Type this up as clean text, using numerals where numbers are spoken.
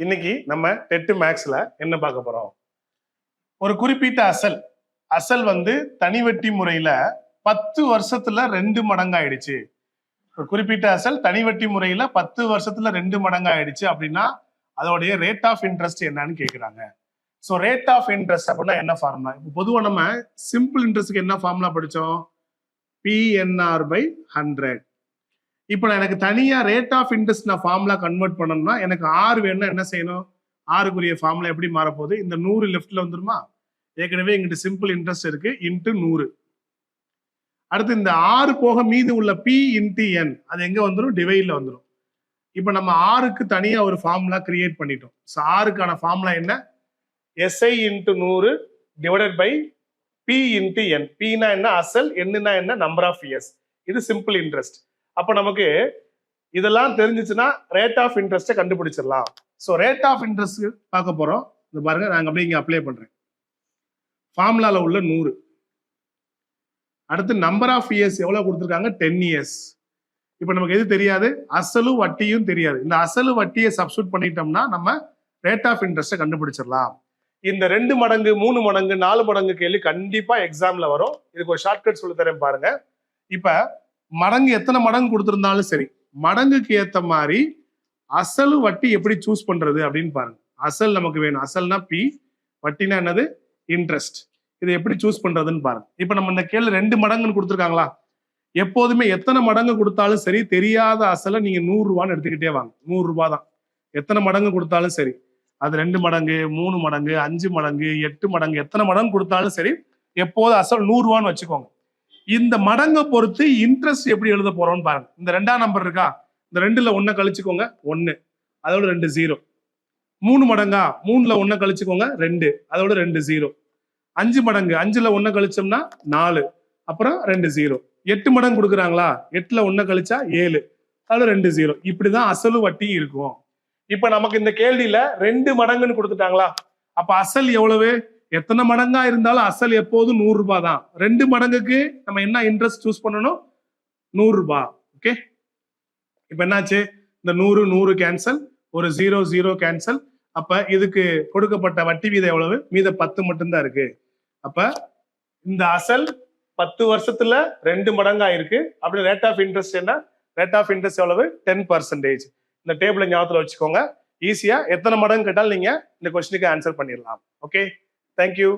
இன்னைக்கு நம்ம டெட் மேக்ஸ்ல என்ன பார்க்க போறோம்? ஒரு குறிப்பிட்ட அசல் வந்து தனி வட்டி முறையில 10 வருஷத்துல 2 மடங்கு ஆயிடுச்சு. ஒரு குறிப்பிட்ட அசல் தனி வட்டி முறையில 10 வருஷத்துல 2 மடங்கு ஆயிடுச்சு அப்படின்னா அதோடைய ரேட் ஆஃப் இன்ட்ரெஸ்ட் என்னன்னு கேக்குறாங்க. ஸோ ரேட் ஆஃப் இன்ட்ரெஸ்ட் அப்படின்னா என்ன ஃபார்முலா? இப்போ பொதுவாக நம்ம சிம்பிள் இன்ட்ரெஸ்ட்க்கு என்ன ஃபார்முலா படிச்சோம்? PNR/100. இப்போ நான் எனக்கு தனியா ரேட் ஆஃப் இன்ட்ரெஸ்ட் நான் ஃபார்முலா கன்வெர்ட் பண்ணணும்னா எனக்கு ஆர் வேணும்னா என்ன செய்யணும்? ஆறுக்குரிய ஃபார்முலா எப்படி மாறப்போகுது? இந்த 100 லெஃப்ட்ல வந்துருமா? ஏற்கனவே எங்கிட்ட சிம்பிள் இன்ட்ரெஸ்ட் இருக்கு, இன்ட்டு 100. அடுத்து இந்த ஆறு போக மீது உள்ள பி இன்ட்டு என் அது எங்க வந்துடும்? டிவைட்ல வந்துடும். இப்போ நம்ம ஆறுக்கு தனியா ஒரு ஃபார்முலா கிரியேட் பண்ணிட்டோம். ஸோ ஆறுக்கான ஃபார்முலா என்ன? SI into 100 divided by P into N. பின்னா என்ன? அசல். என்னன்னா என்ன? Number of years. இது சிம்பிள் இன்ட்ரெஸ்ட். அப்ப நமக்கு இதெல்லாம் தெரிஞ்சிச்சுன்னா ரேட் ஆஃப் இன்ட்ரெஸ்ட்டை கண்டுபிடிச்சிடலாம். ஸோ ரேட் ஆஃப் இன்ட்ரெஸ்ட் பார்க்க போறோம். இந்த பாருங்க, நாங்கள் அப்படியே இங்கே அப்ளை பண்றேன். ஃபார்முலால உள்ள 100. அடுத்து நம்பர் ஆஃப் இயர்ஸ் எவ்வளவு கொடுத்துருக்காங்க? 10 இயர்ஸ். இப்போ நமக்கு எது தெரியாது? அசலும் வட்டியும் தெரியாது. இந்த அசலு வட்டியை சப்ஸ்டியூட் பண்ணிட்டோம்னா நம்ம ரேட் ஆஃப் இன்ட்ரெஸ்ட்டை கண்டுபிடிச்சிடலாம். இந்த 2 மடங்கு 3 மடங்கு 4 மடங்கு கேள்வி கண்டிப்பா எக்ஸாம்ல வரும். இதுக்கு ஒரு ஷார்ட்கட் சொல்லி தரேன் பாருங்க. இப்ப மடங்கு எத்தனை மடங்கு கொடுத்திருந்தாலும் சரி, மடங்குக்கு ஏத்த மாதிரி அசலு வட்டி எப்படி சூஸ் பண்றது அப்படின்னு பாருங்க. அசல் நமக்கு வேணும். அசல்னா பி, வட்டினா என்னது? இன்ட்ரெஸ்ட். இதை எப்படி சூஸ் பண்றதுன்னு பாருங்க. இப்ப நம்ம இந்த கேள்வி 2 மடங்குன்னு கொடுத்துருக்காங்களா? எப்போதுமே எத்தனை மடங்கு கொடுத்தாலும் சரி, தெரியாத அசலை நீங்க 100 ரூபான்னு எடுத்துக்கிட்டே வாங்க. 100 ரூபாய் தான். எத்தனை மடங்கு கொடுத்தாலும் சரி, அது 2 மடங்கு 3 மடங்கு 5 மடங்கு 8 மடங்கு எத்தனை மடங்கு கொடுத்தாலும் சரி, எப்போது அசல் 100 ரூபான்னு வச்சுக்கோங்க. இந்த மடங்கை பொறுத்து இன்ட்ரெஸ்ட் எப்படி எழுத போறோம்னு பாருங்க. இந்த 2ஆம் நம்பர் இருக்கா? இந்த 2ல 1 கழிச்சுக்கோங்க, 1. அதோட 2 0. 3 மடங்கா? 3ல 1 கழிச்சுக்கோங்க, 2. அதோட 2 0. 5 மடங்கு 5ல 1 கழிச்சோம்னா 4. அப்புறம் 2 0. 8 மடங்கு கொடுக்குறாங்களா? 8ல 1 கழிச்சா 7. அதோட 2 0. இப்படிதான் அசலு வட்டி இருக்கும். இப்ப நமக்கு இந்த கேள்வியில 2 மடங்குன்னு கொடுத்துட்டாங்களா? அப்ப அசல் எவ்வளவு? எத்தனை மடங்கா இருந்தாலும் அசல் எப்போதும் 100 ரூபாய் தான். 2 மடங்குக்கு நம்ம என்ன இன்ட்ரெஸ்ட் சூஸ் பண்ணணும்? 100 ரூபாய். ஓகே, இப்ப என்னாச்சு? இந்த 100 100 கேன்சல், ஒரு 0 0 கேன்சல். அப்ப இதுக்கு கொடுக்கப்பட்ட வட்டி வீதம் எவ்வளவு? மீத 10 மட்டும்தான் இருக்கு. அப்ப இந்த அசல் 10 வருஷத்துல 2 மடங்கா இருக்கு. அப்படி ரேட் ஆஃப் இன்ட்ரெஸ்ட் என்ன? ரேட் ஆஃப் இன்ட்ரெஸ்ட் எவ்வளவு? 10%. இந்த டேபிளை ஞாபகத்துல வச்சுக்கோங்க. ஈஸியா எத்தனை மடங்கு கேட்டாலும் நீங்க இந்த கொஸ்டினுக்கு ஆன்சர் பண்ணிடலாம். Okay, thank you.